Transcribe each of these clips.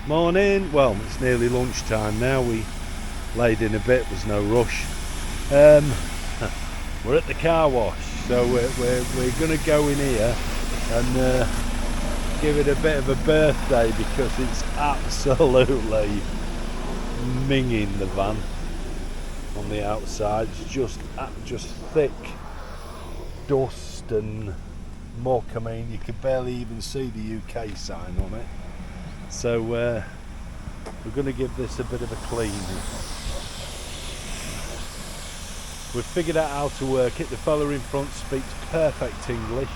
Morning. Well, it's nearly lunchtime now. We laid in a bit, there's no rush. We're at the car wash, so we're going to go in here and give it a bit of a birthday because it's absolutely minging the van on the outside. It's just thick dust and muck. I mean, you could barely even see the UK sign on it. So we're going to give this a bit of a clean. We've figured out how to work it. The fella in front speaks perfect English,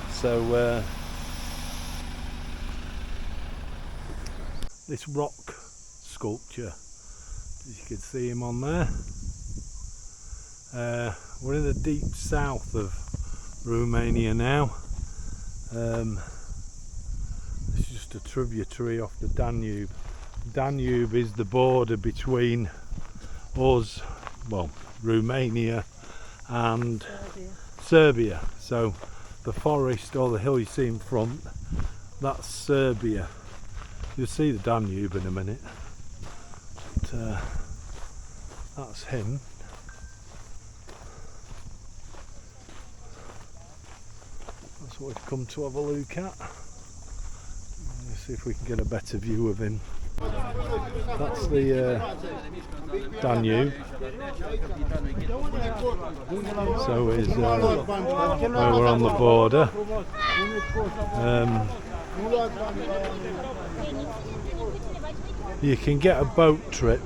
so this rock sculpture, as you can see him on there, we're in the deep south of Romania now. It's just a tributary off the Danube. Danube is the border between us, well, Romania and Serbia. So the forest or the hill you see in front, that's Serbia. You'll see the Danube in a minute. But, that's him. That's what we've come to have a look at. Let's see if we can get a better view of him. That's the Danube. So is where we're on the border. You can get a boat trip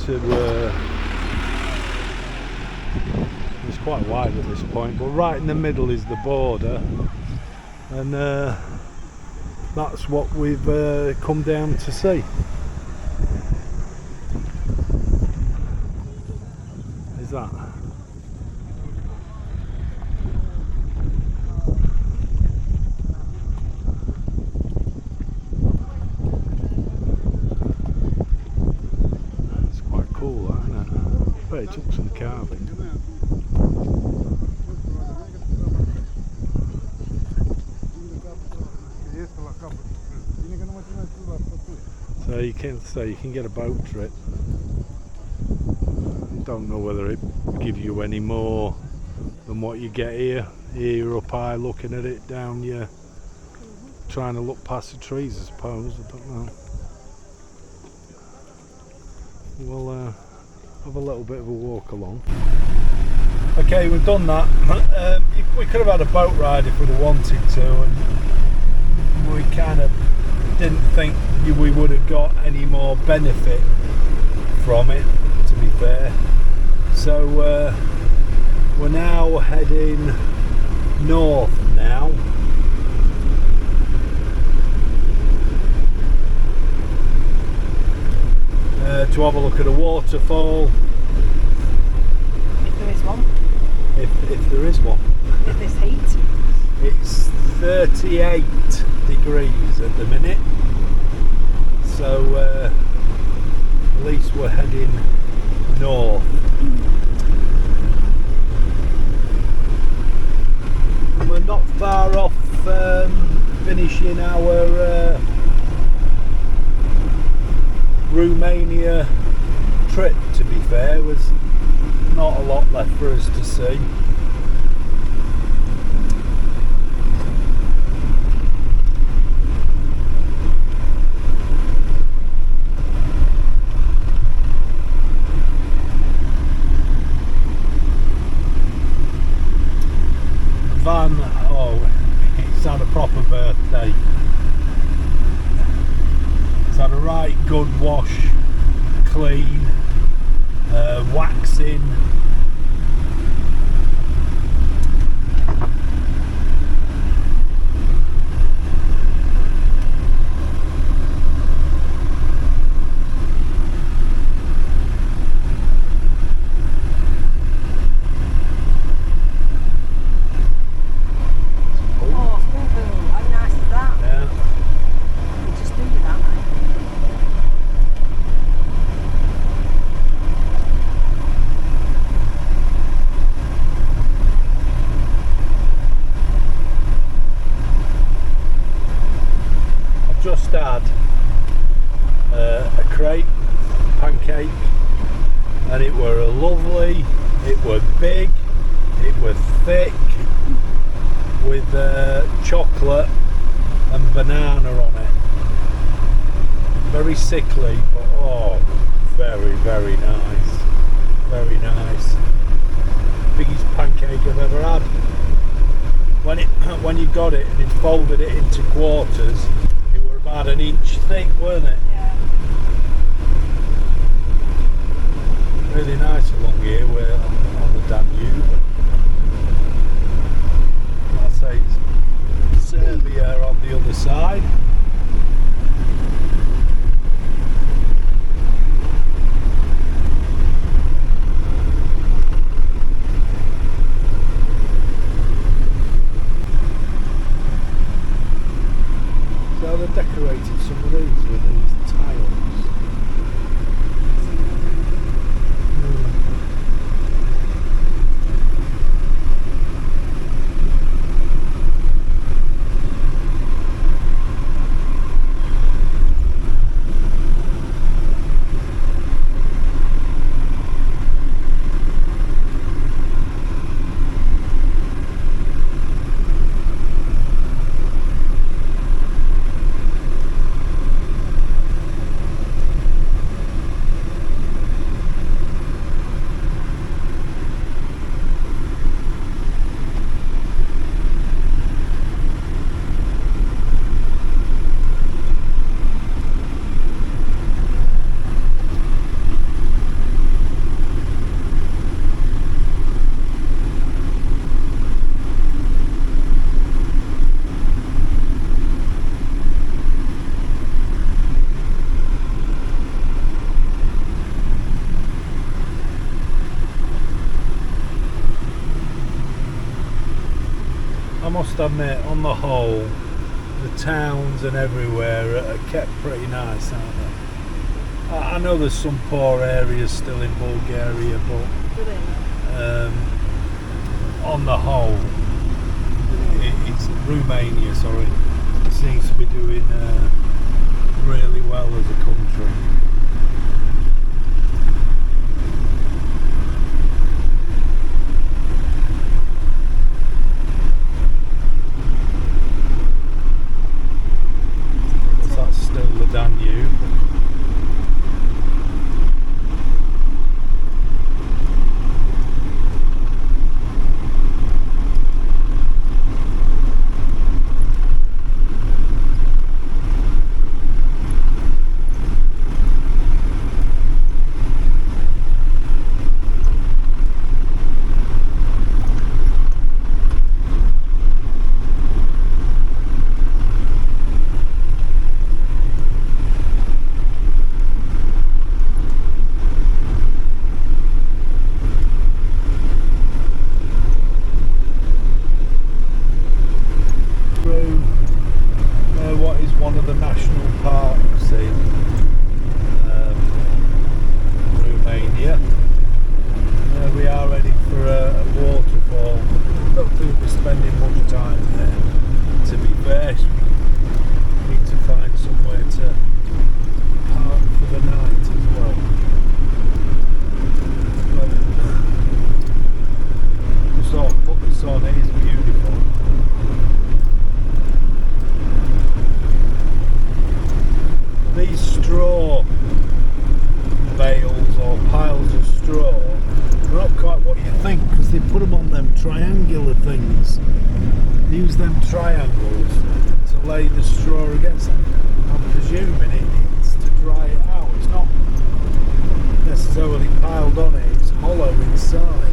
to it's quite wide at this point, but right in the middle is the border, and that's what we've come down to see. Is that? It's quite cool, that, isn't it? But it took some carving. So you can get a boat trip. Don't know whether it give you any more than what you get here. Here you're up high looking at it, down you're trying to look past the trees, I suppose. I don't know. We'll have a little bit of a walk along. Okay, we've done that. We could have had a boat ride if we'd have wanted to, and we kind of didn't think we would have got any more benefit from it, to be fair. So we're now heading north now. To have a look at a waterfall. If there is one. If there is one. With this heat. It's 38 degrees at the minute, so at least we're heading north. And we're not far off finishing our Romania trip, to be fair. There's not a lot left for us to see. Van, it's had a proper birthday. It's had a right good wash, clean, waxing. just had a crepe pancake, and it were lovely, it were big, it were thick, with chocolate and banana on it. Very sickly, but oh, very, very nice. Very nice. Biggest pancake I've ever had. When you got it and it folded it into quarters, it were about an inch thick, weren't it? Yeah. Really nice along here, we're on the Danube. I'll say it's Serbia on the other side. So they've decorated some of these with these tiles. I must admit, on the whole, the towns and everywhere are kept pretty nice, aren't they? I know there's some poor areas still in Bulgaria, but on the whole, it's Romania, sorry, it seems to be doing really well as a country. Still the Danube. What is one of the national parks in Romania. We are heading for a waterfall. I don't think we're spending much time there, to be fair. We need to find somewhere to park for the night as well. Just thought I'd put this on, it is beautiful. These straw bales or piles of straw are not quite what you think, because they put them on them triangular things. They use them triangles to lay the straw against them. I'm presuming it's to dry it out. It's not necessarily piled on it, it's hollow inside.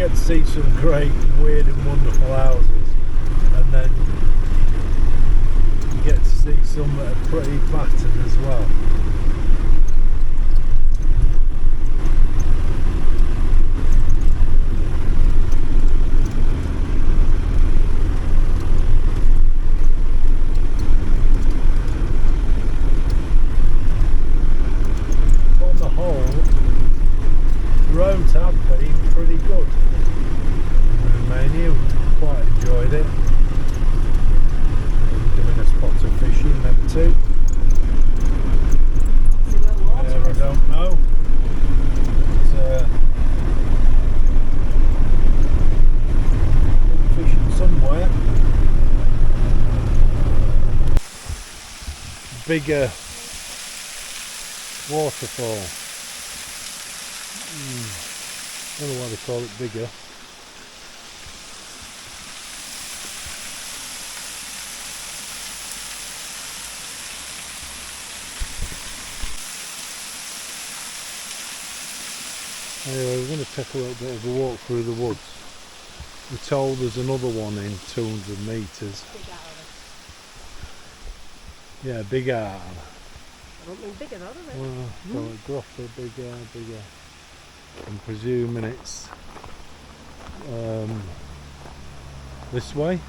get to see some great, weird and wonderful houses, and then you get to see some that are pretty battered as well. On the whole, roads have been pretty good in Romania. We quite enjoyed it. We're doing a spot of fishing them too. I don't know. But, fishing somewhere. Bigger waterfall. I don't know why they call it bigger. Anyway, we're going to take a little bit of a walk through the woods. We're told there's another one in 200 metres. Yeah, big arm. I don't mean bigger though, does it? Well, so it grotto, bigger. I'm presuming it's this way.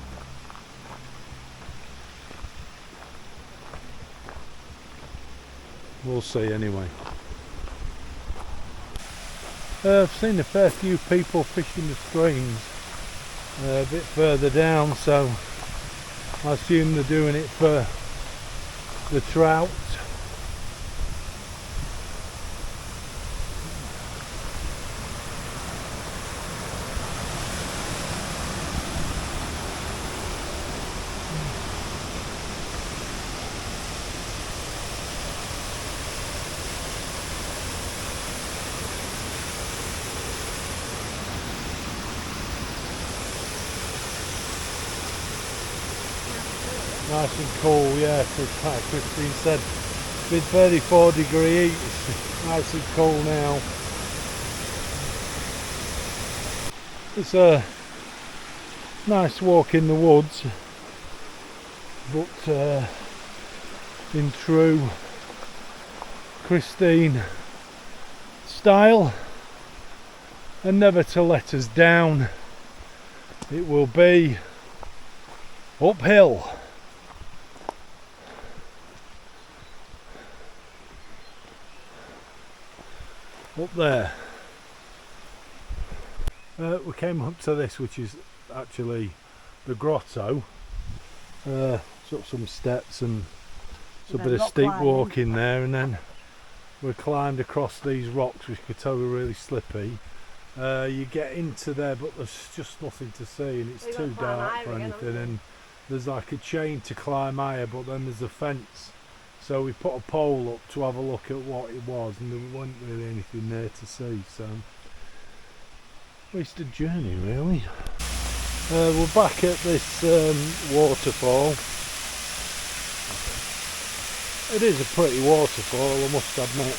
We'll see anyway. I've seen a fair few people fishing the streams a bit further down, so I assume they're doing it for the trout. Nice and cool, yeah, because like Christine said, it's been 34 degrees, nice and cool now. It's a nice walk in the woods, but in true Christine style, and never to let us down, it will be uphill. Up there. We came up to this, which is actually the grotto. It's up some steps and it's a bit of steep walking there, and then we climbed across these rocks which could tell were really slippy. You get into there, but there's just nothing to see, and it's too dark for anything, and there's like a chain to climb higher, but then there's a fence. So we put a pole up to have a look at what it was, and there wasn't really anything there to see, so wasted journey really. We're back at this waterfall. It is a pretty waterfall, I must admit.